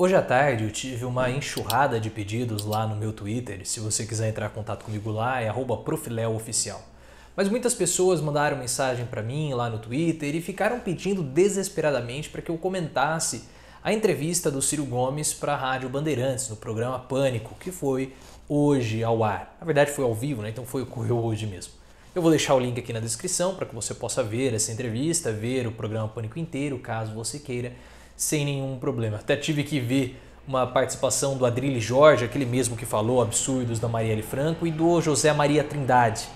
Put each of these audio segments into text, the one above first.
Hoje à tarde eu tive uma enxurrada de pedidos lá no meu Twitter. Se você quiser entrar em contato comigo lá, é @profileooficial. Mas muitas pessoas mandaram mensagem para mim lá no Twitter e ficaram pedindo desesperadamente para que eu comentasse a entrevista do Ciro Gomes para a Rádio Bandeirantes, no programa Pânico, que foi hoje ao ar. Na verdade foi ao vivo, né? Então ocorreu hoje mesmo. Eu vou deixar o link aqui na descrição para que você possa ver essa entrevista, ver o programa Pânico inteiro, caso você queira, sem nenhum problema. Até tive que ver uma participação do Adrilles Jorge, aquele mesmo que falou absurdos da Marielle Franco, e do José Maria Trindade.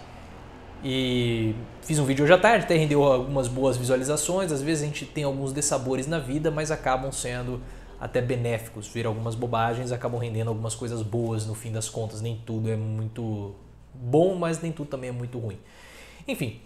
E fiz um vídeo hoje à tarde, até rendeu algumas boas visualizações. Às vezes a gente tem alguns dessabores na vida, mas acabam sendo até benéficos. Ver algumas bobagens acabam rendendo algumas coisas boas no fim das contas. Nem tudo é muito bom, mas nem tudo também é muito ruim. Enfim,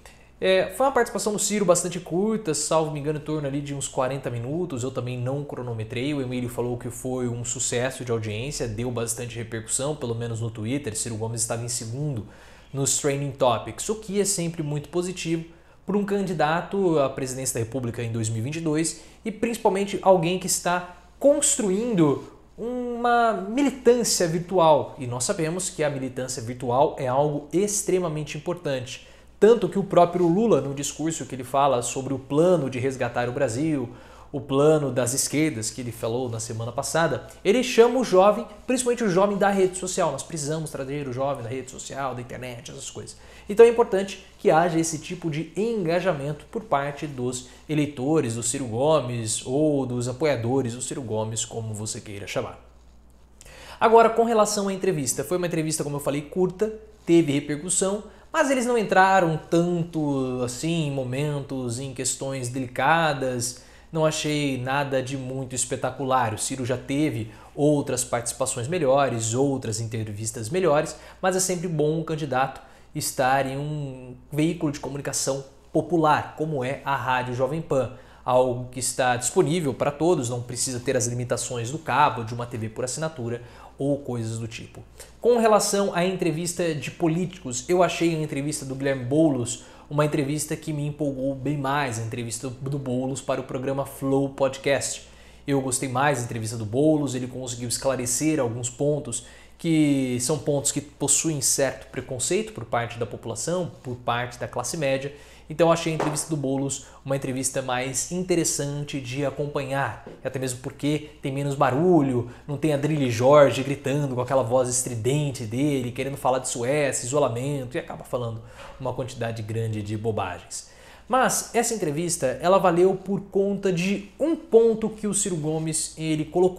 foi uma participação do Ciro bastante curta, salvo me engano, em torno ali de uns 40 minutos. Eu também não cronometrei. O Emílio falou que foi um sucesso de audiência, deu bastante repercussão, pelo menos no Twitter. Ciro Gomes estava em segundo nos Trending Topics, o que é sempre muito positivo para um candidato à presidência da República em 2022 e principalmente alguém que está construindo uma militância virtual. E nós sabemos que a militância virtual é algo extremamente importante. Tanto que o próprio Lula, no discurso que ele fala sobre o plano de resgatar o Brasil, o plano das esquerdas que ele falou na semana passada, ele chama o jovem, principalmente o jovem da rede social. Nós precisamos trazer o jovem da rede social, da internet, essas coisas. Então é importante que haja esse tipo de engajamento por parte dos eleitores do Ciro Gomes ou dos apoiadores do Ciro Gomes, como você queira chamar. Agora, com relação à entrevista, foi uma entrevista, como eu falei, curta, teve repercussão, mas eles não entraram tanto assim em momentos, em questões delicadas. Não achei nada de muito espetacular. O Ciro já teve outras participações melhores, outras entrevistas melhores, mas é sempre bom um candidato estar em um veículo de comunicação popular, como é a Rádio Jovem Pan. Algo que está disponível para todos, não precisa ter as limitações do cabo, de uma TV por assinatura ou coisas do tipo. Com relação à entrevista de políticos, eu achei a entrevista do Guilherme Boulos uma entrevista que me empolgou bem mais, a entrevista do Boulos para o programa Flow Podcast. Eu gostei mais da entrevista do Boulos, ele conseguiu esclarecer alguns pontos que são pontos que possuem certo preconceito por parte da população, por parte da classe média. Então eu achei a entrevista do Boulos uma entrevista mais interessante de acompanhar, até mesmo porque tem menos barulho, não tem Adrilles Jorge gritando com aquela voz estridente dele, querendo falar de Suécia, isolamento, e acaba falando uma quantidade grande de bobagens. Mas essa entrevista ela valeu por conta de um ponto que o Ciro Gomes ele colocou